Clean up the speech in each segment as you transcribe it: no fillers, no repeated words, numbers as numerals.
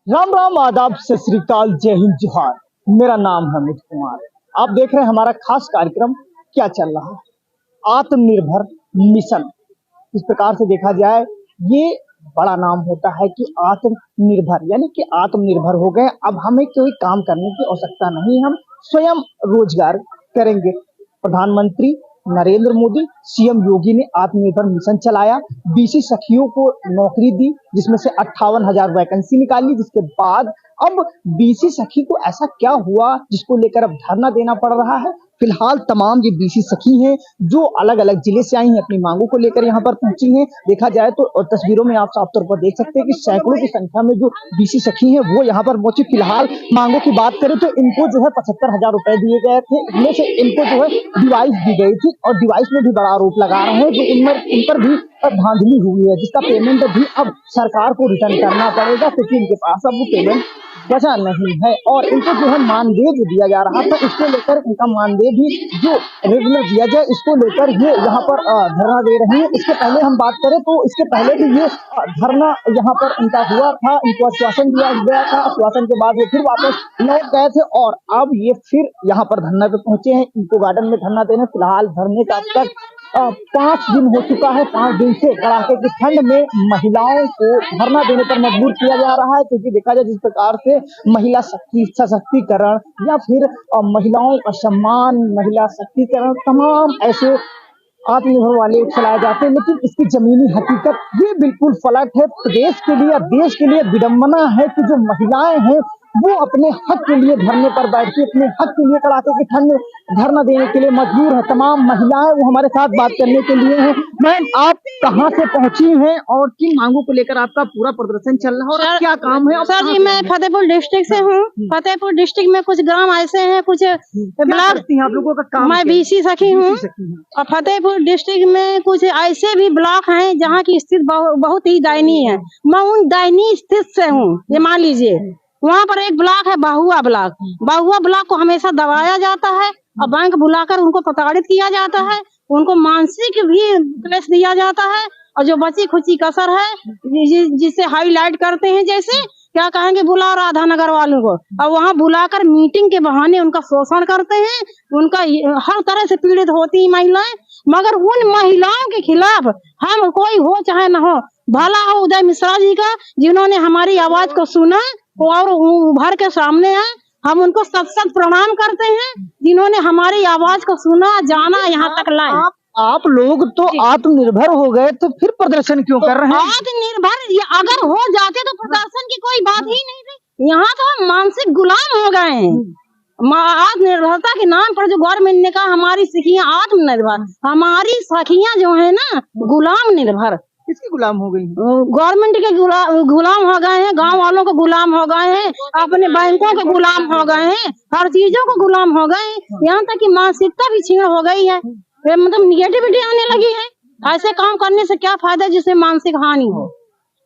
राम राम, आदाब, सत श्री अकाल, जय हिंद, जोहार। मेरा नाम है अमित कुमार। आप देख रहे हैं हमारा खास कार्यक्रम क्या चल रहा है, आत्मनिर्भर मिशन। इस प्रकार से देखा जाए, ये बड़ा नाम होता है कि आत्मनिर्भर, यानी कि आत्मनिर्भर हो गए। अब हमें कोई काम करने की आवश्यकता नहीं, हम स्वयं रोजगार करेंगे। प्रधानमंत्री नरेंद्र मोदी, सीएम योगी ने आत्मनिर्भर मिशन चलाया, बीसी सखियों को नौकरी दी, जिसमें से 58,000 वैकेंसी निकाली। जिसके बाद अब बीसी सखी को ऐसा क्या हुआ जिसको लेकर अब धरना देना पड़ रहा है। फिलहाल तमाम ये बीसी सखी हैं जो अलग अलग जिले से आई हैं, अपनी मांगों को लेकर यहाँ पर पहुंची हैं। देखा जाए तो और तस्वीरों में आप साफ तौर पर देख सकते हैं कि सैकड़ों की संख्या में जो बीसी सखी हैं वो यहाँ पर पहुंची। फिलहाल मांगों की बात करें तो इनको जो है 75,000 रुपए दिए गए थे, इनमें से इनको जो है डिवाइस दी गई थी और डिवाइस में भी बड़ा आरोप लगा रहे हैं कि इन पर भी धांधली हुई है, जिसका पेमेंट भी अब सरकार को रिटर्न करना पड़ेगा, क्योंकि इनके पास अब वो पेमेंट बचा नहीं है। और इनको जो है मानदेय जो दिया जा रहा था, इसको लेकर इनका मानदेय भी जो रेगुलर दिया जाए, इसको लेकर ये यहाँ पर धरना दे रहे हैं। इसके पहले हम बात करें तो इसके पहले भी ये धरना यहाँ पर इनका हुआ था, इनको आश्वासन दिया गया था। आश्वासन के बाद ये फिर वापस लौट गए थे और अब ये फिर यहाँ पर धरना पे पहुंचे हैं, इनको गार्डन में धरना देने। फिलहाल धरने का अब तक 5 दिन हो चुका है। 5 दिन से कड़ाके की ठंड में महिलाओं को धरना देने पर मजबूर किया जा रहा है, क्योंकि देखा जाए जिस प्रकार से महिला सशक्तिकरण या फिर महिलाओं का सम्मान, महिला शक्तिकरण, तमाम ऐसे आत्मनिर्भर वाले चलाए जाते हैं, लेकिन इसकी जमीनी हकीकत ये बिल्कुल पलट है। प्रदेश के लिए, देश के लिए विडंबना है कि जो महिलाएं हैं वो अपने हक के लिए धरने पर बैठती, अपने हक के लिए कड़ाके की ठंड में धरना देने के लिए मजबूर है। तमाम महिलाएं वो हमारे साथ बात करने के लिए हैं। मैम, आप कहाँ से पहुंची हैं और किन मांगों को लेकर आपका पूरा प्रदर्शन चल रहा है और क्या काम है? सर जी, मैं फतेहपुर डिस्ट्रिक्ट से हूँ। फतेहपुर डिस्ट्रिक्ट में कुछ ग्राम ऐसे हैं, कुछ ब्लॉक, आप लोगों का काम? मैं बीसी सखी हूँ और फतेहपुर डिस्ट्रिक्ट में कुछ ऐसे भी ब्लॉक हैं जहाँ की स्थिति बहुत ही दयनीय है। मैं उन दयनीय स्थिति से हूँ। ये मान लीजिए, वहाँ पर एक ब्लॉक है बहुआ ब्लॉक। बहुआ ब्लॉक को हमेशा दबाया जाता है और बैंक बुलाकर उनको प्रताड़ित किया जाता है, उनको मानसिक भी क्लेश दिया जाता है। और जो बची खुची कसर है जिसे हाईलाइट करते हैं, जैसे क्या कहेंगे, बुला राधा नगर वालों को, और वहाँ बुलाकर मीटिंग के बहाने उनका शोषण करते हैं। उनका हर तरह से पीड़ित होती है महिलाएं, मगर उन महिलाओं के खिलाफ हम कोई हो चाहे न हो, भला हो उदय मिश्रा जी का, जिन्होंने हमारी आवाज को सुना और उभर के सामने आए। हम उनको सत सत प्रणाम करते हैं, जिन्होंने हमारी आवाज को सुना, जाना, यहाँ तक लाए। आप लोग तो आत्मनिर्भर हो गए, तो फिर प्रदर्शन क्यों कर रहे हैं? आत्मनिर्भर अगर हो जाते तो प्रदर्शन की कोई बात ही नहीं थी। यहाँ तो हम मानसिक गुलाम हो गए हैं। आत्मनिर्भरता के नाम पर जो गवर्नमेंट ने कहा हमारी सखियां आत्मनिर्भर, हमारी सखियां जो है ना गुलाम निर्भर। किसकी गुलाम हो गई? गवर्नमेंट के गुलाम हो गए हैं, गांव वालों को गुलाम हो गए हैं, अपने बैंकों के गुलाम हो गए हैं, हर चीजों को गुलाम हो गए हैं। यहाँ तक कि मानसिकता भी छीण हो गई है, मतलब निगेटिविटी आने लगी है। ऐसे काम करने से क्या फायदा जिससे मानसिक हानि हो।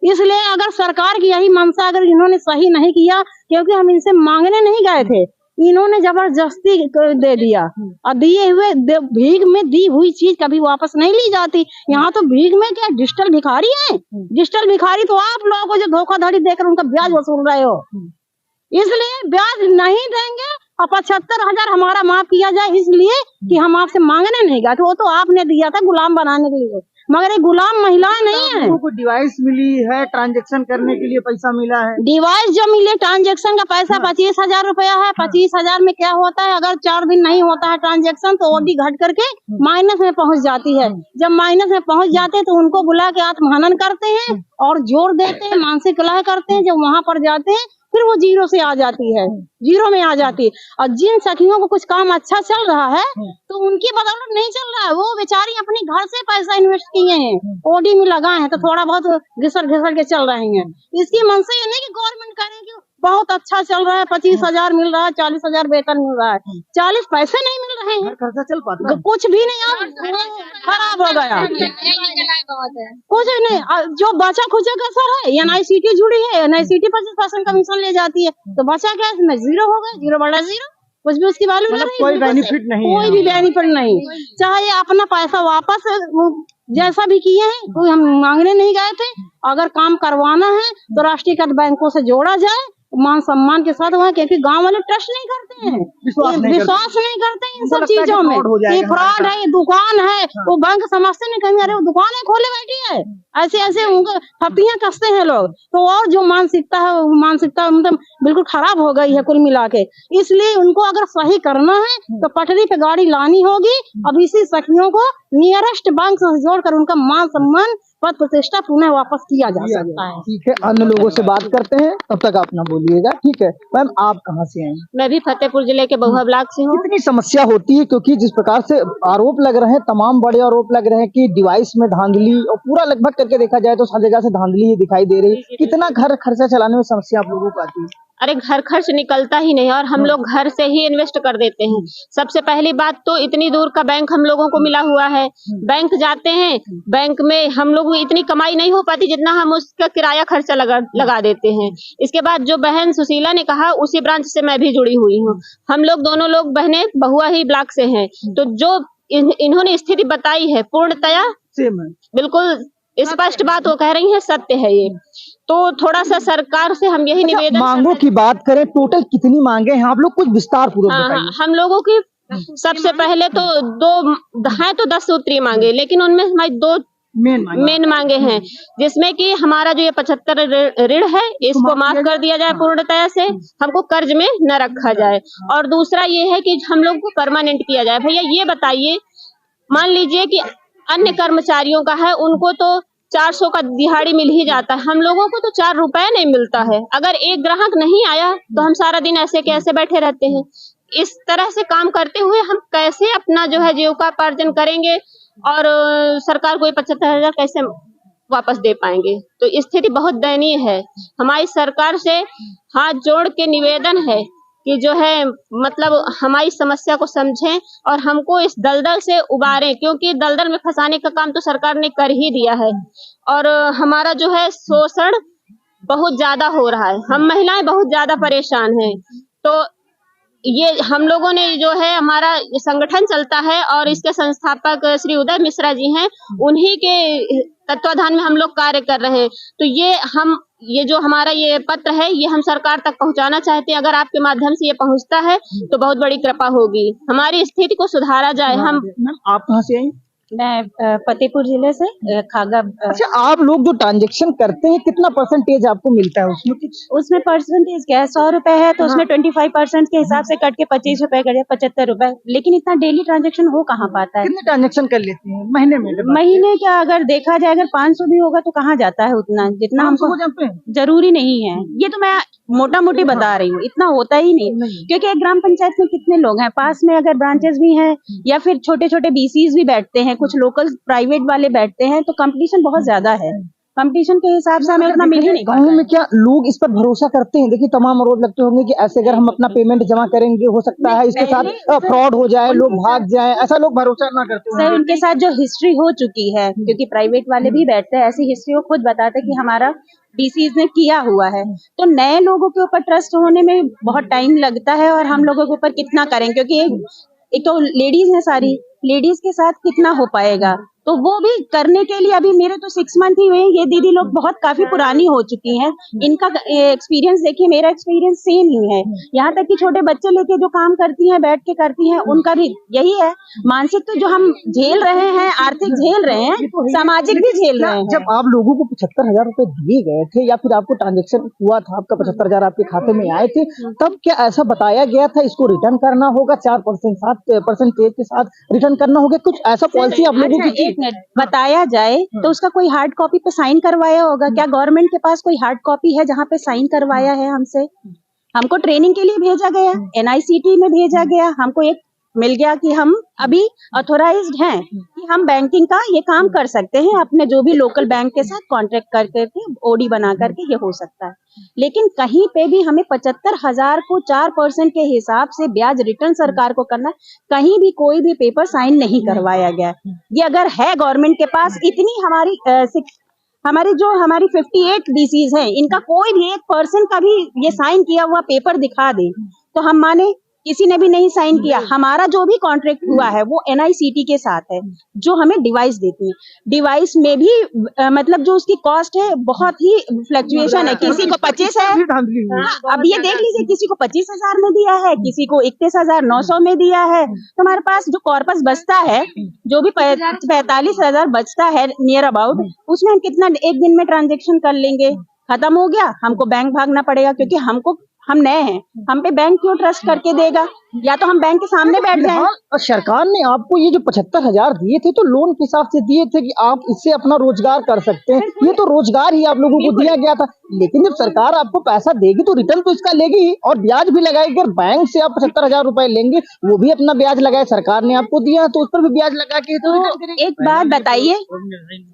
इसलिए अगर सरकार की यही मंशा अगर इन्होंने सही नहीं किया, क्योंकि हम इनसे मांगने नहीं गए थे, इन्होंने जबरदस्ती दे दिया और दिए हुए भीख में दी हुई चीज कभी वापस नहीं ली जाती। यहाँ तो भीख में क्या डिजिटल भिखारी है? डिजिटल भिखारी तो आप लोगों को जो धोखाधड़ी देकर उनका ब्याज वसूल रहे हो, इसलिए ब्याज नहीं देंगे और 75,000 हमारा माफ किया जाए, इसलिए कि हम आपसे मांगने नहीं गए थे। वो तो आपने दिया था गुलाम बनाने के लिए, मगर ये गुलाम महिलाएं नहीं है। को डिवाइस मिली है, ट्रांजैक्शन करने के लिए पैसा मिला है। डिवाइस जो मिले, ट्रांजैक्शन का पैसा 25,000 रुपया है। 25,000 में क्या होता है, अगर 4 दिन नहीं होता है ट्रांजैक्शन तो ओडी घट करके माइनस में पहुंच जाती है। जब माइनस में पहुंच जाते हैं तो उनको बुला के आत्महनन करते हैं और जोर देते हैं, मानसिक कलह करते हैं। जब वहाँ पर जाते हैं फिर वो जीरो से आ जाती है, जीरो में आ जाती है। और जिन सखियों को कुछ काम अच्छा चल रहा है तो उनकी बदौलत नहीं चल रहा है, वो बेचारी अपने घर से पैसा इन्वेस्ट किए हैं, ओडी में लगाए हैं, तो थोड़ा बहुत घिसर के चल रहे हैं। इसकी मनसा ये नहीं कि गवर्नमेंट करे कि बहुत अच्छा चल रहा है, 25,000 मिल रहा है, 40,000 वेतन मिल रहा है, 40 पैसे नहीं मिल रहे हैं, खर्चा चल पाता, कुछ भी नहीं। अब खराब हो गया, कुछ नहीं। जो बचा खुचा का सर है, NICT जुड़ी है, NICT 25% कमीशन ले जाती है, तो बचा क्या इसमें? जीरो हो गया, जीरो बड़ा जीरो, कुछ भी उसकी वैल्यू नहीं, कोई बेनिफिट नहीं, कोई भी बेनिफिट नहीं। चाहे अपना पैसा वापस जैसा भी किए हैं, कोई हम मांगने नहीं गए थे अगर काम करवाना है तो राष्ट्रीयकृत बैंकों से जोड़ा जाए, मान सम्मान के साथ वहाँ, क्योंकि गांव वाले ट्रस्ट नहीं करते हैं, विश्वास नहीं करते इन सब चीजों में। ये फ्रॉड है, ये दुकान है, वो बैंक समझते नहीं, कहीं अरे वो दुकान है खोले बैठी है, ऐसे ऐसे उनको ठप्पियां कसते हैं लोग। तो और जो मानसिकता है वो मानसिकता मतलब बिल्कुल खराब हो गई है कुल मिला के। इसलिए उनको अगर सही करना है तो पटरी पे गाड़ी लानी होगी। अब इसी सखियों को नियरेस्ट बैंक से जोड़कर उनका मान सम्मान पद प्रतिष्ठा पुनः वापस किया जा सकता है। ठीक है, अन्य लोगों से बात करते हैं, तब तक आप ना बोलिएगा। ठीक है मैम, आप कहाँ से हैं? मैं भी फतेहपुर जिले के बहुआ ब्लॉक से हूँ। कितनी समस्या होती है, क्योंकि जिस प्रकार से आरोप लग रहे हैं, तमाम बड़े आरोप लग रहे हैं कि डिवाइस में धांधली, और पूरा लगभग करके देखा जाए तो हर जगह से धांधली ही दिखाई दे रही है। कितना घर खर्चा चलाने में समस्या आप लोगों को आती है? अरे घर खर्च निकलता ही नहीं और हम लोग घर से ही इन्वेस्ट कर देते हैं। सबसे पहली बात तो इतनी दूर का बैंक हम लोगों को मिला हुआ है, बैंक जाते हैं, बैंक में हम लोग इतनी कमाई नहीं हो पाती जितना हम उसका किराया खर्चा लगा देते हैं। इसके बाद जो बहन सुशीला ने कहा, उसी ब्रांच से मैं भी जुड़ी हुई हूँ। हम लोग दोनों लोग बहनें बहुआ ही ब्लॉक से हैं। तो जो इन्होंने स्थिति बताई है पूर्णतया बिल्कुल स्पष्ट बात वो कह रही है, सत्य है ये। तो थोड़ा सा सरकार से हम यही निवेदन, मांगों की बात करें, टोटल कितनी मांगे हैं आप लोग, कुछ विस्तार पूर्वक बताइए। हम लोगों की सबसे पहले तो दो है तो 10 सूत्री मांगे, लेकिन उनमें हमारी 2 मेन मांगे हैं, जिसमें कि हमारा जो ये 75 ऋण है इसको माफ कर दिया जाए पूर्णतया से, हमको कर्ज में न रखा जाए। और दूसरा ये है कि हम लोग को परमानेंट किया जाए। भैया ये बताइए, मान लीजिए कि अन्य कर्मचारियों का है, उनको तो 400 का दिहाड़ी मिल ही जाता है, हम लोगों को तो 4 रुपए नहीं मिलता है। अगर एक ग्राहक नहीं आया तो हम सारा दिन ऐसे कैसे बैठे रहते हैं? इस तरह से काम करते हुए हम कैसे अपना जो है जीविकोपार्जन करेंगे और सरकार को 75,000 कैसे वापस दे पाएंगे? तो स्थिति बहुत दयनीय है। हमारी सरकार से हाथ जोड़ के निवेदन है कि जो है मतलब हमारी समस्या को समझें और हमको इस दलदल से उबारें, क्योंकि दलदल में फंसाने का काम तो सरकार ने कर ही दिया है। और हमारा जो है शोषण बहुत ज्यादा हो रहा है, हम महिलाएं बहुत ज्यादा परेशान हैं। तो ये हम लोगों ने जो है, हमारा ये संगठन चलता है और इसके संस्थापक श्री उदय मिश्रा जी हैं, उन्हीं के तत्वाधान में हम लोग कार्य कर रहे हैं। तो ये जो हमारा ये पत्र है, ये हम सरकार तक पहुंचाना चाहते हैं। अगर आपके माध्यम से ये पहुंचता है तो बहुत बड़ी कृपा होगी, हमारी स्थिति को सुधारा जाए। हम आप कहाँ से आई? मैं फतेहपुर जिले से खागा। अच्छा, आप लोग जो ट्रांजेक्शन करते हैं कितना परसेंटेज आपको मिलता है उसमें? कुछ उसमें परसेंटेज क्या है, 100 रुपए है तो उसमें 25% के हिसाब से कट के 25 रुपए करे, 75 रुपए। लेकिन इतना डेली ट्रांजेक्शन हो कहाँ पाता है? कितने ट्रांजेक्शन कर लेते हैं महीने में? महीने क्या, अगर देखा जाए अगर 500 भी होगा तो कहाँ जाता है उतना, जितना हमको जरूरी नहीं है। ये तो मैं मोटा मोटी बता रही हूँ, इतना होता ही नहीं। क्योंकि एक ग्राम पंचायत में कितने लोग हैं, पास में अगर ब्रांचेस भी हैं या फिर छोटे छोटे बीसीज भी बैठते हैं, कुछ लोकल प्राइवेट वाले बैठते हैं, तो कंपटीशन बहुत ज्यादा है। कंपटीशन के हिसाब से हमें इतना मिल ही नहीं। गाँव में क्या लोग इस पर भरोसा करते हैं? देखिए तमाम आरोप लगते होंगे कि ऐसे अगर हम अपना पेमेंट जमा करेंगे हो सकता है इसके साथ फ्रॉड हो जाए, लोग भाग जाएं, ऐसा लोग भरोसा ना करते सर, उनके साथ जो हिस्ट्री हो चुकी है, क्योंकि प्राइवेट वाले भी बैठते हैं, ऐसी हिस्ट्री वो खुद बताते हैं कि हमारा डीसीज ने किया हुआ है। तो नए लोगों के ऊपर ट्रस्ट होने में बहुत टाइम लगता है और हम लोगों के ऊपर कितना करें, क्योंकि एक तो लेडीज है, सारी लेडीज के साथ कितना हो पाएगा। तो वो भी करने के लिए अभी मेरे तो 6 मंथ ही हुए। ये दीदी लोग बहुत काफी पुरानी हो चुकी हैं, इनका एक्सपीरियंस देखिए, मेरा एक्सपीरियंस सेम ही है। यहाँ तक कि छोटे बच्चे लेके जो काम करती हैं, बैठ के करती हैं, उनका भी यही है। मानसिक तो जो हम झेल रहे हैं, आर्थिक झेल रहे हैं, सामाजिक भी झेल रहे हैं। जब आप लोगों को 75,000 रुपए दिए गए थे या फिर आपको ट्रांजेक्शन हुआ था, आपका 75,000 आपके खाते में आए थे, तब क्या ऐसा बताया गया था इसको रिटर्न करना होगा 4% 7% के साथ रिटर्न करना होगा? कुछ ऐसा पॉलिसी आप लोगों की? एक मिनट बताया जाए तो उसका कोई हार्ड कॉपी पे साइन करवाया होगा क्या? गवर्नमेंट के पास कोई हार्ड कॉपी है जहाँ पे साइन करवाया है हमसे? हमको ट्रेनिंग के लिए भेजा गया, NICT में भेजा गया, हमको एक मिल गया कि हम अभी ऑथोराइज्ड हैं कि हम बैंकिंग का ये काम कर सकते हैं, अपने जो भी लोकल बैंक के साथ कॉन्ट्रैक्ट करके OD बना करके ये हो सकता है। लेकिन कहीं पे भी हमें 75,000 को 4% के हिसाब से ब्याज रिटर्न सरकार को करना, कहीं भी कोई भी पेपर साइन नहीं करवाया गया। ये अगर है गवर्नमेंट के पास इतनी हमारी 58 DCs हैं, इनका कोई भी 1% का भी ये साइन किया हुआ पेपर दिखा दे तो हम माने। किसी ने भी नहीं साइन किया। हमारा जो भी कॉन्ट्रैक्ट हुआ है वो NICT के साथ है, जो हमें डिवाइस देती है। डिवाइस में भी मतलब जो उसकी कॉस्ट है बहुत ही फ्लक्चुएशन है। किसी को 25 है, अब ये देख लीजिए, किसी को 25,000 में दिया है, किसी को 31,900 में दिया है। तो हमारे पास जो कॉर्पस बचता है, जो भी 45,000 बचता है नियर अबाउट, उसमें हम कितना एक दिन में ट्रांजेक्शन कर लेंगे, खत्म हो गया। हमको बैंक भागना पड़ेगा, क्योंकि हम नए हैं, हम पे बैंक क्यों ट्रस्ट करके देगा? या तो हम बैंक के सामने बैठ जाएं। और सरकार ने आपको ये जो 75,000 दिए थे तो लोन के हिसाब से दिए थे कि आप इससे अपना रोजगार कर सकते हैं, ये तो रोजगार ही आप लोगों को दिया गया था। लेकिन जब सरकार आपको पैसा देगी तो रिटर्न तो इसका लेगी ही, और ब्याज भी लगाएगी। अगर बैंक से आप 75,000 रुपए लेंगे, वो भी अपना ब्याज लगाए, सरकार ने आपको दिया तो उस पर भी ब्याज लगा के तो एक बात बताइए,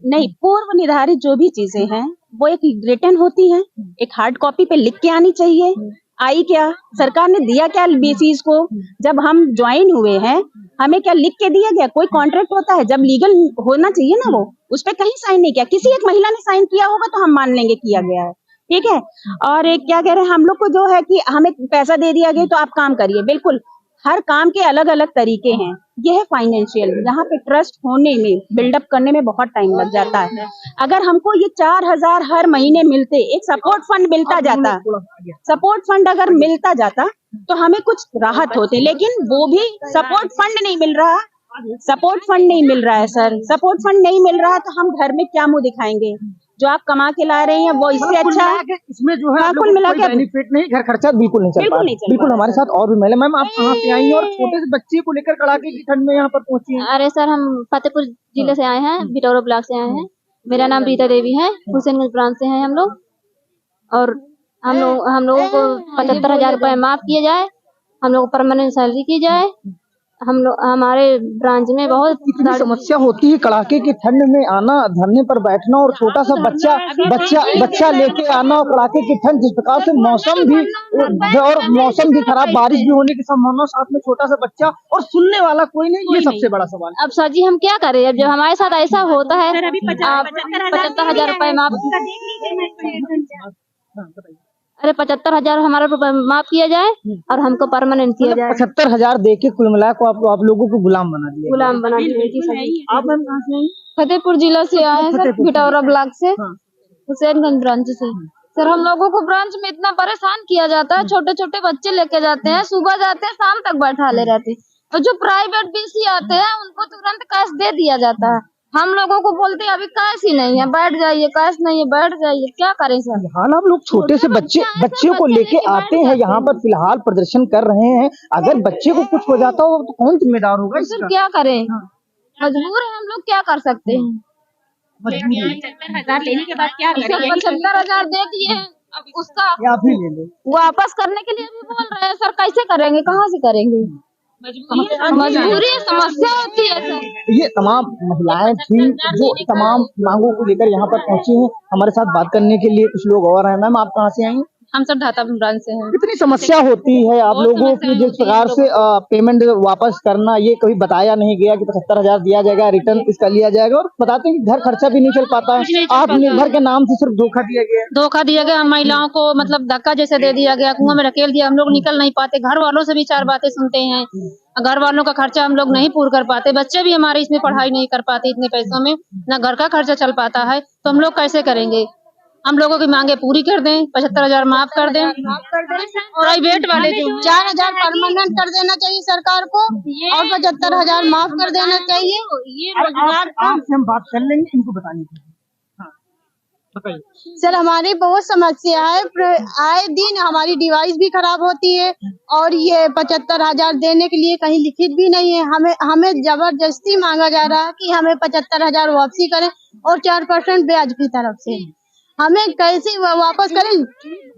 नहीं, पूर्व निर्धारित जो भी चीजें हैं वो एक रिटर्न होती है, एक हार्ड कॉपी पे लिख के आनी चाहिए। आई क्या? सरकार ने दिया क्या बेसिस को? जब हम ज्वाइन हुए हैं, हमें क्या लिख के दिया गया? कोई कॉन्ट्रैक्ट होता है जब लीगल होना चाहिए ना, वो उस पे कहीं साइन नहीं किया। किसी एक महिला ने साइन किया होगा तो हम मान लेंगे किया गया है, ठीक है। और एक क्या कह रहे हैं, हम लोग को जो है कि हमें पैसा दे दिया गया तो आप काम करिए। बिल्कुल, हर काम के अलग अलग तरीके हैं। ये है फाइनेंशियल, यहाँ पे ट्रस्ट होने में, बिल्डअप करने में बहुत टाइम लग जाता है। अगर हमको ये 4,000 हर महीने मिलते, एक सपोर्ट फंड मिलता जाता, सपोर्ट फंड अगर मिलता जाता तो हमें कुछ राहत होती, लेकिन वो भी सपोर्ट फंड नहीं मिल रहा। सपोर्ट फंड नहीं मिल रहा है सर, सपोर्ट फंड नहीं मिल रहा तो हम घर में क्या मुंह दिखाएंगे? जो आप कमा के ला रहे हैं वो इससे अच्छा इसमें जो है कुल मिला के बेनिफिट नहीं, घर खर्चा बिल्कुल नहीं चल पा। बिल्कुल हमारे साथ और भी महिला। मैम, आप कहाँ से आई हैं और छोटे से बच्चे को लेकर कड़ाके की ठंड में यहाँ पर पहुंची हैं? अरे सर, हम फतेहपुर जिले से आए हैं, बिटौरा ब्लॉक से आए हैं। मेरा नाम रीता देवी है, हुसैनगंज ब्रांच से हैं हम लोग। और हम लोगों को 75,000 रुपए माफ किए जाए, हम लोग को परमानेंट सैलरी की जाए। हमारे ब्रांच में बहुत कितनी समस्या होती है कड़ाके की ठंड में आना, धरने पर बैठना, और छोटा सा बच्चा लेके आना, और कड़ाके की ठंड, जिस प्रकार से मौसम भी खराब, बारिश भी होने की संभावना, साथ में छोटा सा बच्चा और सुनने वाला कोई नहीं, ये सबसे बड़ा सवाल। अब सर जी हम क्या करें? अब जब हमारे साथ ऐसा होता है, 75,000 रुपए माफ, अरे 75,000 हमारा रुपए माफ किया जाए और हमको परमानेंट किया जाए। 75,000 देके कुल मिला को आप लोगों को गुलाम बना दिया। गुलाम बना दिया जी सर। आप मैम कहाँ से आई? फतेहपुर जिला से आए हैं सर, बिटौरा ब्लॉक से, हुसैनगंज ब्रांच से। सर हम लोगों को ब्रांच में इतना परेशान किया जाता है, छोटे छोटे बच्चे लेके जाते हैं, सुबह जाते हैं शाम तक बैठा ले रहते हैं। और जो प्राइवेट BC आते हैं उनको तुरंत कैश दे दिया जाता है। हम लोगों को बोलते हैं अभी कैश ही नहीं है, बैठ जाइए, कैश नहीं है, बैठ जाइए। क्या करें सर? हाल आप लोग छोटे से बच्चे को लेके आते हैं यहाँ पर, फिलहाल प्रदर्शन कर रहे हैं। अगर बच्चे को कुछ हो जाता हो तो कौन जिम्मेदार होगा? सर क्या करें, मजबूर है हम लोग, क्या कर सकते हैं। 75,000 लेने के बाद क्या करेंगे? 75,000 दे दिए हैं, अब उसका आप ही ले लो। वापस करने के लिए भी बोल रहे हैं सर। कैसे करेंगे, कहाँ से करेंगे? मजबूरी, समस्या होती है सर। ये तमाम महिलाएं थी जो तमाम मांगों को लेकर यहाँ पर पहुंची हैं। हमारे साथ बात करने के लिए कुछ लोग और हैं। मैम, आप कहाँ से आई? हम सब ढाता ब्रांच से हैं। कितनी समस्या होती है आप लोगों की, जिस प्रकार से पेमेंट वापस करना, ये कभी बताया नहीं गया कि 75,000 दिया जाएगा, रिटर्न इसका लिया जाएगा, और बताते हैं कि घर खर्चा भी नहीं चल पाता है। आत्मनिर्भर के नाम से सिर्फ धोखा दिया गया। हम महिलाओं को मतलब धक्का जैसे दे दिया गया, कुआं में ढकेल दिया। हम लोग निकल नहीं पाते, घर वालों से भी 4 बातें सुनते हैं। घर वालों का खर्चा हम लोग नहीं पूरा कर पाते, बच्चे भी हमारे इसमें पढ़ाई नहीं कर पाते इतने पैसों में, ना घर का खर्चा चल पाता है। तो हम लोग कैसे करेंगे? हम लोगों की मांगे पूरी कर दें, 75,000 माफ कर दें। प्राइवेट वाले जो 4,000 परमानेंट कर देना चाहिए सरकार को, और 75,000 माफ कर देना चाहिए। ये रोजगार आपसे हम बात कर लेंगे, इनको बताने की। सर हमारी बहुत समस्या है, आए दिन हमारी डिवाइस भी खराब होती है, और ये 75,000 देने के लिए कहीं लिखित भी नहीं है। हमें जबरदस्ती मांगा जा रहा है कि हमें 75,000 वापसी करें, और 4% ब्याज की तरफ से। हमें कैसे वापस करें?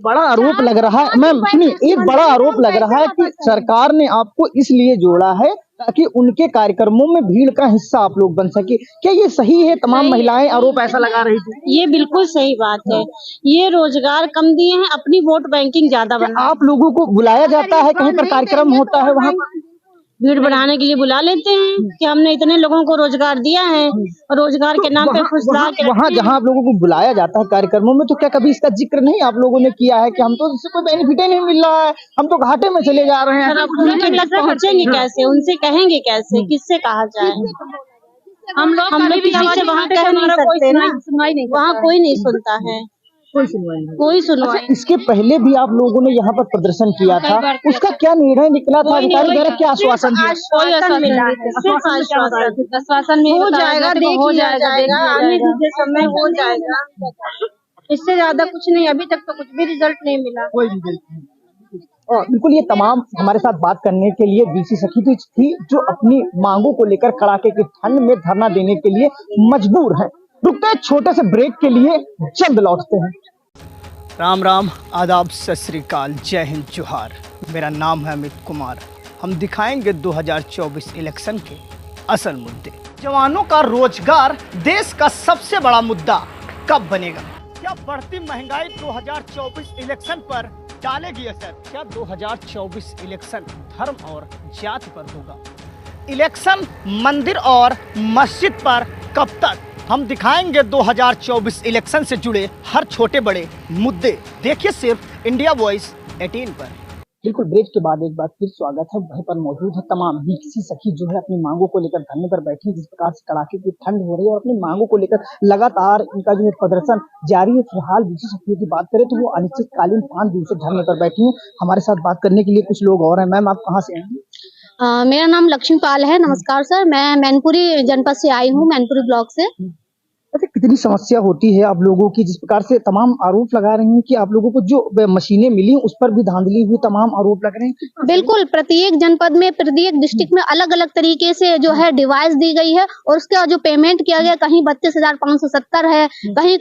बड़ा आरोप लग रहा है मैम, एक बड़ा आरोप लग रहा है कि सरकार ने आपको इसलिए जोड़ा है ताकि उनके कार्यक्रमों में भीड़ का हिस्सा आप लोग बन सके। क्या ये सही है? तमाम महिलाएं आरोप ऐसा लगा रही थी। ये बिल्कुल सही बात है। ये रोजगार कम दिए हैं, अपनी वोट बैंकिंग ज्यादा बना। आप लोगों को बुलाया जाता है, कहीं पर कार्यक्रम होता है वहाँ? भीड़ बढ़ाने के लिए बुला लेते हैं कि हमने इतने लोगों को रोजगार दिया है और रोजगार के नाम पे फुसला के वहाँ जहाँ आप लोगों को बुलाया जाता है कार्यक्रमों में, तो क्या कभी इसका जिक्र नहीं आप लोगों ने किया है कि हम तो इससे कोई बेनिफिट ही नहीं मिल रहा है, हम तो घाटे में चले जा रहे हैं? उनके तक पहुँचेंगे कैसे, उनसे कहेंगे कैसे, किससे कहा जाए? हम लोग किसी से वहाँ कह नहीं सकते ना, वहाँ कोई नहीं सुनता है, कोई सुनवाई अच्छा, इसके पहले भी आप लोगों ने यहाँ पर प्रदर्शन किया था, उसका क्या निर्णय निकला था? अधिकारी द्वारा क्या आश्वासन दिया? आश्वासन में हो जाएगा, हो जाएगा, आने दीजिए, समय हो जाएगा, इससे ज्यादा कुछ नहीं। अभी तक तो कुछ भी रिजल्ट नहीं मिला, कोई रिजल्ट नहीं। बिल्कुल, ये तमाम हमारे साथ बात करने के लिए बीसी सखी तो थी जो अपनी मांगों को लेकर कड़ाके की ठंड में धरना देने के लिए मजबूर है। रुकते हैं छोटे से ब्रेक के लिए, जल्द लौटते हैं। राम राम, आदाब, सत श्री अकाल, जय हिंद, जोहार। मेरा नाम है अमित कुमार। हम दिखाएंगे 2024 इलेक्शन के असल मुद्दे। जवानों का रोजगार देश का सबसे बड़ा मुद्दा कब बनेगा? क्या बढ़ती महंगाई 2024 इलेक्शन पर डालेगी असर? क्या 2024 इलेक्शन धर्म और जाति पर होगा? इलेक्शन मंदिर और मस्जिद पर कब तक? हम दिखाएंगे 2024 इलेक्शन से जुड़े हर छोटे बड़े मुद्दे। देखिए सिर्फ इंडिया वॉइस 18 पर। बिल्कुल, ब्रेक के बाद एक बार फिर स्वागत है। वहीं पर मौजूद है तमाम बीसी सखी जो है अपनी मांगों को लेकर धरने पर बैठी है। जिस प्रकार से कड़ाके की ठंड हो रही है और अपनी मांगों को लेकर लगातार इनका जो है प्रदर्शन जारी है। फिलहाल बीसी सखियों की बात करें तो वो अनिश्चितकालीन 5 दिन से धरने पर बैठी है। हमारे साथ बात करने के लिए कुछ लोग और हैं। मैम, आप कहाँ से हैं? मेरा नाम लक्ष्मीपाल है। नमस्कार सर, मैं मैनपुरी जनपद से आई हूँ, मैनपुरी ब्लॉक से। अच्छा, कितनी समस्या होती है आप लोगों की? जिस प्रकार से तमाम आरोप लगा रहे हैं कि आप लोगों को जो मशीनें मिली उस पर भी धांधली हुई, तमाम आरोप लग रहे हैं। बिल्कुल, प्रत्येक जनपद में, प्रत्येक डिस्ट्रिक्ट में अलग अलग तरीके से जो है डिवाइस दी गई है और उसका जो पेमेंट किया गया, कहीं 32,570 है, कहीं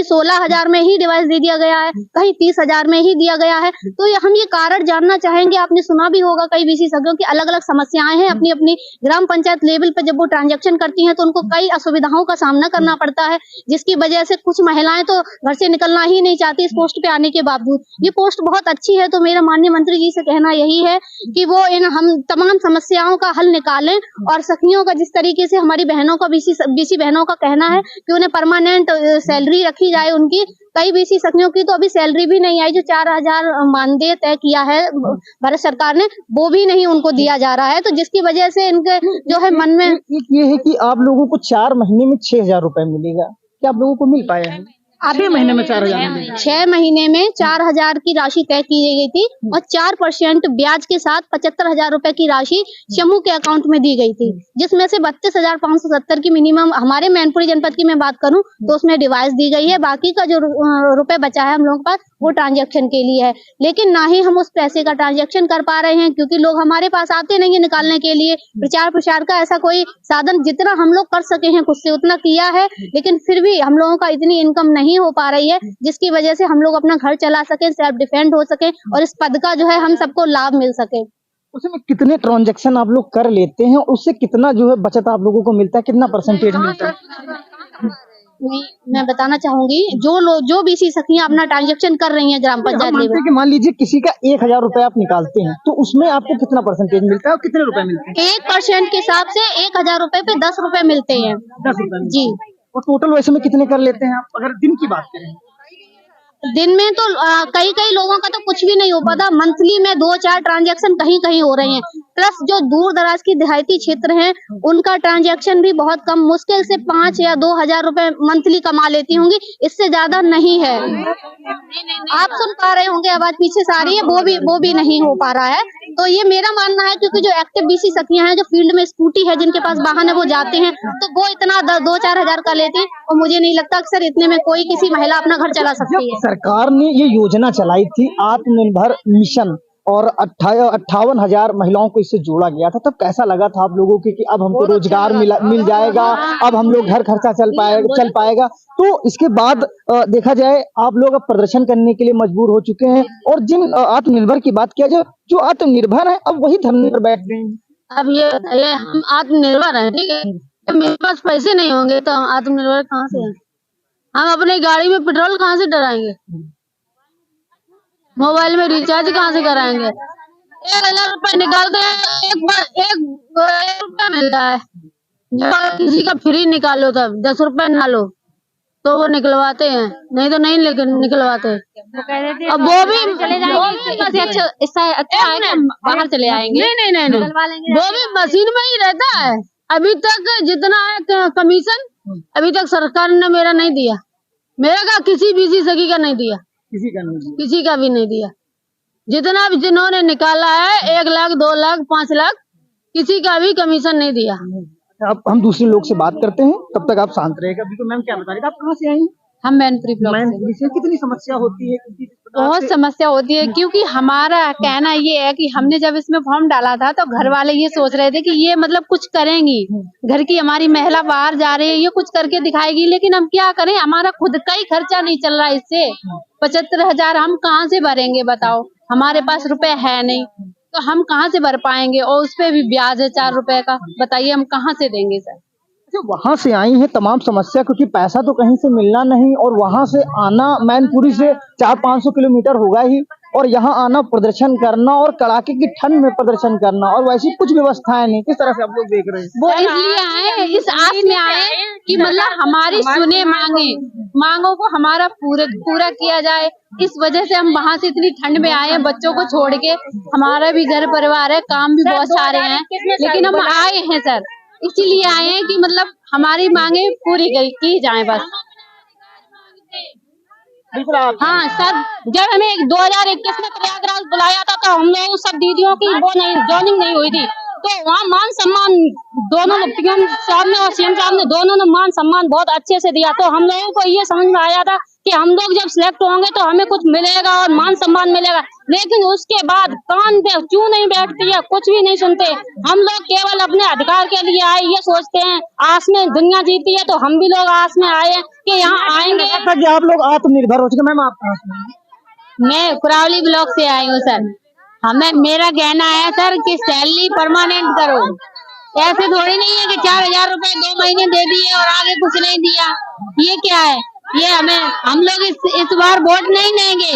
16,000 में ही डिवाइस दे दिया गया है, कहीं 30,000 में ही दिया गया है। तो हम ये कारण जानना चाहेंगे। आपने सुना भी होगा कई विशेषज्ञों की अलग अलग समस्याएं हैं। अपनी अपनी ग्राम पंचायत लेवल पर जब वो ट्रांजेक्शन करती हैं तो उनको कई असुविधाओं का सामना करना पड़ता है, जिसकी वजह से कुछ महिलाएं तो घर से निकलना ही नहीं चाहती इस पोस्ट पे आने के बावजूद। ये पोस्ट बहुत अच्छी है, तो मेरा माननीय मंत्री जी से कहना यही है कि वो हम तमाम समस्याओं का हल निकालें और सखियों का, जिस तरीके से हमारी बहनों का बीसी बहनों का कहना है कि उन्हें परमानेंट सैलरी रखी जाए उनकी। कई बीसी सखियों की तो अभी सैलरी भी नहीं आई। जो 4,000 मानदेय तय किया है भारत सरकार ने, वो भी नहीं उनको दिया जा रहा है। तो जिसकी वजह से इनके जो है मन में ये है कि आप लोगों को 4 महीने में 6,000 रुपए मिलेगा। क्या आप लोगों को मिल पाया है? 6 महीने में 4,000 6 महीने में 4,000 की राशि तय की गई थी और 4% ब्याज के साथ 75,000 रुपए की राशि समूह के अकाउंट में दी गई थी, जिसमें से 32,570 की मिनिमम हमारे मैनपुरी जनपद की मैं बात करूं तो उसमें डिवाइस दी गई है। बाकी का जो रुपए बचा है हम लोगों के पास वो ट्रांजेक्शन के लिए है, लेकिन ना ही हम उस पैसे का ट्रांजेक्शन कर पा रहे हैं क्योंकि लोग हमारे पास आते नहीं है निकालने के लिए। प्रचार प्रसार का ऐसा कोई साधन जितना हम लोग कर सके हैं खुद से उतना किया है, लेकिन फिर भी हम लोगों का इतनी इनकम नहीं हो पा रही है जिसकी वजह से हम लोग अपना घर चला सके, सेल्फ डिफेंड हो सके और इस पद का जो है हम सबको लाभ मिल सके। उसमें कितने ट्रांजैक्शन आप लोग कर लेते हैं, उससे कितना जो है बचत आप लोगों को मिलता है, कितना परसेंटेज मिलता है? मैं बताना चाहूंगी, जो बीसी सखियां अपना ट्रांजेक्शन कर रही हैं ग्राम पंचायत लेवल पे, मान लीजिए किसी का 1,000 रुपए आप निकालते हैं तो उसमें आपको कितना परसेंटेज मिलता है और कितने रुपए मिलते हैं? 1% के हिसाब से 1,000 रुपए पे 10 रुपए मिलते हैं। 10 रुपए जी। और टोटल वैसे में कितने कर लेते हैं आप अगर दिन की बात करें? दिन में तो कई लोगों का तो कुछ भी नहीं हो पाता। मंथली में 2-4 ट्रांजैक्शन कहीं कहीं हो रहे हैं, प्लस जो दूर दराज की देहाती क्षेत्र हैं उनका ट्रांजैक्शन भी बहुत कम, मुश्किल से 5 या 2,000 रुपए मंथली कमा लेती होंगी, इससे ज्यादा नहीं है। आप सुन पा रहे होंगे आवाज पीछे से आ रही है, वो भी नहीं हो पा रहा है। तो ये मेरा मानना है क्योंकि जो एक्टिव बीसी सखियां हैं, जो फील्ड में स्कूटी है, जिनके पास वाहन है, वो जाते हैं तो वो इतना 2-4 हजार का लेते हैं और मुझे नहीं लगता अक्सर इतने में कोई किसी महिला अपना घर चला सकती है। सरकार ने ये योजना चलाई थी आत्मनिर्भर मिशन और 58,000 महिलाओं को इससे जोड़ा गया था, तब कैसा लगा था आप लोगों के कि अब हमको रोजगार मिल जाएगा, अब हम लोग घर खर्चा चल पाएगा? तो इसके बाद देखा जाए आप लोग अब प्रदर्शन करने के लिए मजबूर हो चुके हैं और जिन आत्मनिर्भर की बात किया जाए, जो आत्मनिर्भर है अब वही धरने पर बैठ गए हैं। अब ये हम आत्मनिर्भर हैं, ठीक है, मेरे पास पैसे नहीं होंगे तो हम आत्मनिर्भर कहाँ से हैं? हम अपनी गाड़ी में पेट्रोल कहाँ से डराएंगे? मोबाइल में रिचार्ज कहाँ से कराएंगे? 1,000 रुपए निकालते हैं, एक रुपया मिलता है। जब किसी का फ्री निकालो तब 10 रुपए ना लो तो वो निकलवाते हैं, नहीं तो नहीं लेकिन निकलवाते। अब वो भी चले जाएंगे, अच्छा है कि हम बाहर चले आएंगे। नहीं वो भी मशीन में ही रहता है। अभी तक जितना है कमीशन अभी तक सरकार ने मेरा नहीं दिया, मेरा का किसी बीसी सखी का नहीं दिया, किसी का भी नहीं दिया। जितना भी जिन्होंने निकाला है 1 लाख 2 लाख 5 लाख किसी का भी कमीशन नहीं दिया। अब हम दूसरे लोग से बात करते हैं, तब तक आप शांत रहेगा। अभी तो मैम क्या बता रही थी, आप कहाँ से आई? हम मैनपुरी ब्लॉक से। कितनी समस्या होती है? बहुत समस्या होती है, क्योंकि हमारा कहना ये है कि हमने जब इसमें फॉर्म डाला था तो घर वाले ये सोच रहे थे कि ये मतलब कुछ करेंगी, घर की हमारी महिला बाहर जा रही है, ये कुछ करके दिखाएगी, लेकिन हम क्या करें, हमारा खुद का ही खर्चा नहीं चल रहा इससे। 75,000 हम कहाँ से भरेंगे बताओ, हमारे पास रुपए है नहीं तो हम कहाँ से भर पाएंगे, और उस पे भी ब्याज है 4 रुपए का, बताइए हम कहाँ से देंगे सर। वहां से आई है तमाम समस्या, क्योंकि पैसा तो कहीं से मिलना नहीं, और वहां से आना मैनपुरी से 400-500 किलोमीटर होगा ही, और यहाँ आना प्रदर्शन करना और कड़ाके की ठंड में प्रदर्शन करना, और वैसी कुछ व्यवस्थाएं नहीं। किस तरह से आप लोग देख रहे हैं? वो इसलिए आए, इस आस में आए कि मतलब हमारी सुने मांगों को हमारा पूरा किया जाए। इस वजह से हम वहाँ से इतनी ठंड में आए हैं, बच्चों को छोड़ के। हमारा भी घर परिवार है, काम भी बहुत सारे हैं, लेकिन हम आए हैं सर इसीलिए आए हैं कि मतलब हमारी मांगे पूरी की जाए बस। हाँ सर, जब हमें 2021 में प्रयागराज बुलाया था तो हम लोग सब दीदियों की वो नहीं जॉइनिंग नहीं हुई थी, तो वहाँ मान सम्मान दोनों पीएम साहब ने और सीएम साहब ने दोनों ने मान सम्मान बहुत अच्छे से दिया। तो हम लोगों को ये समझ में आया था कि हम लोग जब सिलेक्ट होंगे तो हमें कुछ मिलेगा और मान सम्मान मिलेगा, लेकिन उसके बाद कान पे क्यों नहीं बैठती है, कुछ भी नहीं सुनते। हम लोग केवल अपने अधिकार के लिए आए ये सोचते हैं, आस में दुनिया जीती है तो हम भी लोग आस में आए हैं कि यहाँ आएंगे कि आप लोग आत्मनिर्भर हो चुके। मैम आप कहाँ से? मैं कुरावली ब्लॉक से आई हूँ सर। मेरा कहना है सर कि सैलरी परमानेंट करो, ऐसे थोड़ी नहीं है कि 4,000 रुपए 2 महीने दे दिए और आगे कुछ नहीं दिया। ये क्या है, ये हम लोग इस बार वोट नहीं देंगे।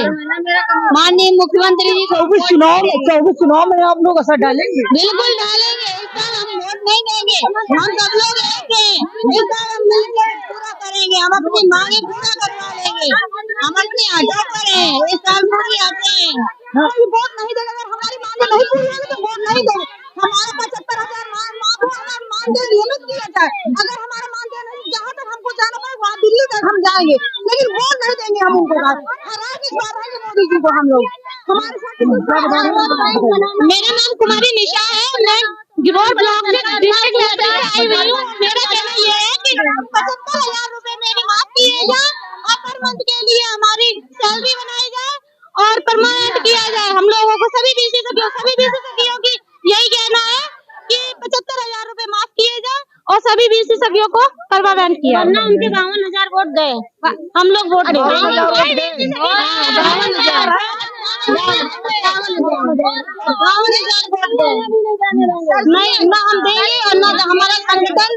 माननीय मुख्यमंत्री जी को 24 चुनाव में आप लोग असर डालेंगे? बिल्कुल डालेंगे, इस बार हम वोट नहीं देंगे। हम सब लोग एक हैं, इस बार हम मिलकर पूरा करेंगे, हम अपनी मांगे पूरा करवा लेंगे। हम अपने आगे बढ़े, इस साल पूरी आते हैं। वोट नहीं देगा, अगर हमारी मांगे नहीं पूरी होगी तो वोट नहीं देंगे। हमारा 75,000 मान दे नियमित किया जाए। अगर हमारा मान दे नहीं, जहाँ तक हमको जाना पड़े वहाँ दिल्ली तक हम जाएंगे, लेकिन वोट नहीं देंगे हम उनको। हरा के स्वाभाविक मोदी जी को हम लोग हमारे साथ। मेरा नाम कुमारी निशा है, मैं गिरोह ब्लॉक से डिस्ट्रिक्ट आई हुई हूँ। मेरा कहना ये है कि 75,000 रुपए मेरे माफ किए जाए और पर मंथ के लिए हमारी सैलरी बनाई जाए और परमानेंट किया जाए। हम लोगों को सभी बीसी सखियों की यही कहना है कि 75,000 रुपए माफ किए जाए और सभी बीसी सखियों को परमानेंट किया जाए। उनके 52,000 वोट दे, हम लोग वोट देंगे। नहीं ना हम देंगे और ना हमारा संगठन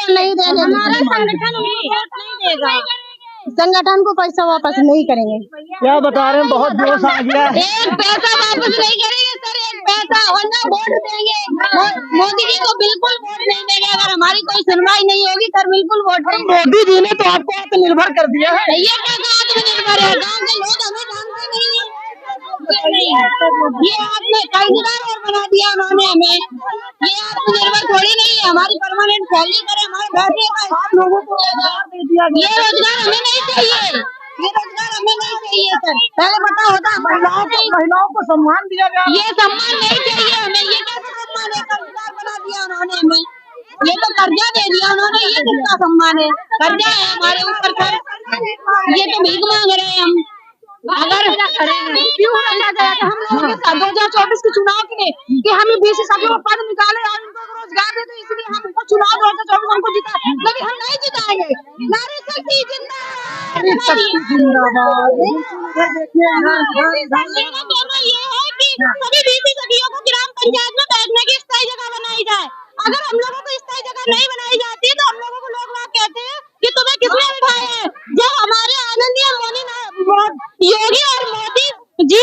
नहीं देगा, हमारा संगठन वोट नहीं देगा। संगठन को पैसा वापस नहीं करेंगे। क्या बता रहे हैं, बहुत जोश आ गया। एक पैसा वापस नहीं करेंगे सर, एक पैसा, और ना वोट देंगे। मोदी जी को बिल्कुल वोट नहीं देंगे। अगर हमारी कोई सुनवाई नहीं होगी सर बिल्कुल वोट देंगे। मोदी जी ने तो आपको आत्मनिर्भर कर दिया है। ये क्या आत्मनिर्भर है, गाँव के लोग हमें जानते नहीं है। ये आपने कर्जदार और बना दिया उन्होंने हमें। ये आत्मनिर्भर थोड़ी नहीं है, हमारी परमानेंट सैलरी करे, हमारे बैठने का लोगों को ये रोजगार हमें नहीं चाहिए, ये रोजगार हमें नहीं चाहिए सर। पहले पता होता महिलाओं को सम्मान दिया गया, ये सम्मान नहीं चाहिए हमें। ये कैसा सम्मान है, कर्जदार बना दिया उन्होंने हमें। ये तो कर्जा दे दिया उन्होंने, ये किसका सम्मान है, कर्जा है हमारे ऊपर सर। ये तो भीख मांग रहे हैं हम। अगर क्यों होना गया था हम लोग 2024 के चुनाव के लिए कि हम बीसी सखियों को पद निकाले और उनको रोजगार दे, तो इसलिए हम उनको चुनाव 2024 हमको जिता, लेकिन हम नहीं जिताएंगे। नारी शक्ति जिंदाबाद। ये है कि सभी बीसी सखियों को ग्राम पंचायत में बैठने की स्थायी जगह बनाई जाए। अगर हम लोगों को स्थायी जगह नहीं बनाई जाती तो हम लोगों को लोग कहते हैं कि तुम्हें किसने उठाया है। जब हमारे आनंदीय योगी और मोदी जी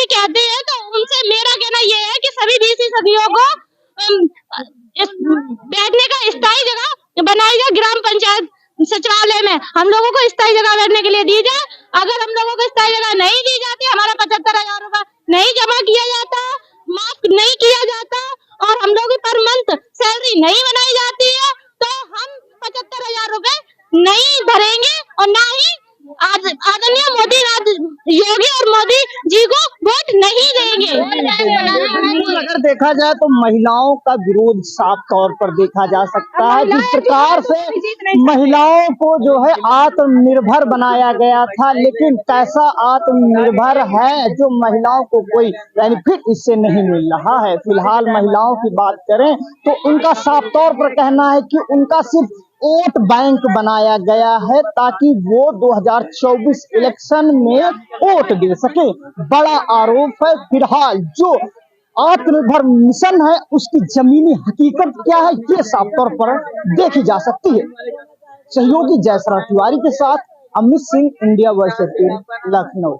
बैठने का स्थायी जगह बनाई जाए ग्राम पंचायत सचिवालय में, हम लोगों को स्थायी जगह बैठने के लिए दी जाए। अगर हम लोगों को स्थायी जगह नहीं दी जाती, हमारा 75,000 रुपया नहीं जमा किया जाता, माफ नहीं किया जाता और हम लोगों की पर मंथ सैलरी नहीं बनाई जाती है, तो हम 75,000 रुपए नहीं भरेंगे और ना ही आदरणीय मोदी योगी और मोदी जी को वोट नहीं देंगे। अगर देखा जाए तो महिलाओं का विरोध साफ तौर पर देखा जा सकता है। जिस प्रकार से महिलाओं को जो है आत्मनिर्भर बनाया गया था, लेकिन कैसा आत्मनिर्भर है जो महिलाओं को कोई बेनिफिट इससे नहीं मिल रहा है। फिलहाल महिलाओं की बात करें तो उनका साफ तौर पर कहना है कि उनका सिर्फ वोट बैंक बनाया गया है ताकि वो 2024 इलेक्शन में वोट दे सके। बड़ा आरोप है। फिलहाल जो आत्मनिर्भर मिशन है उसकी जमीनी हकीकत क्या है ये साफ तौर पर देखी जा सकती है। सहयोगी जयसरा तिवारी के साथ अमित सिंह, इंडिया वर्सेस लखनऊ।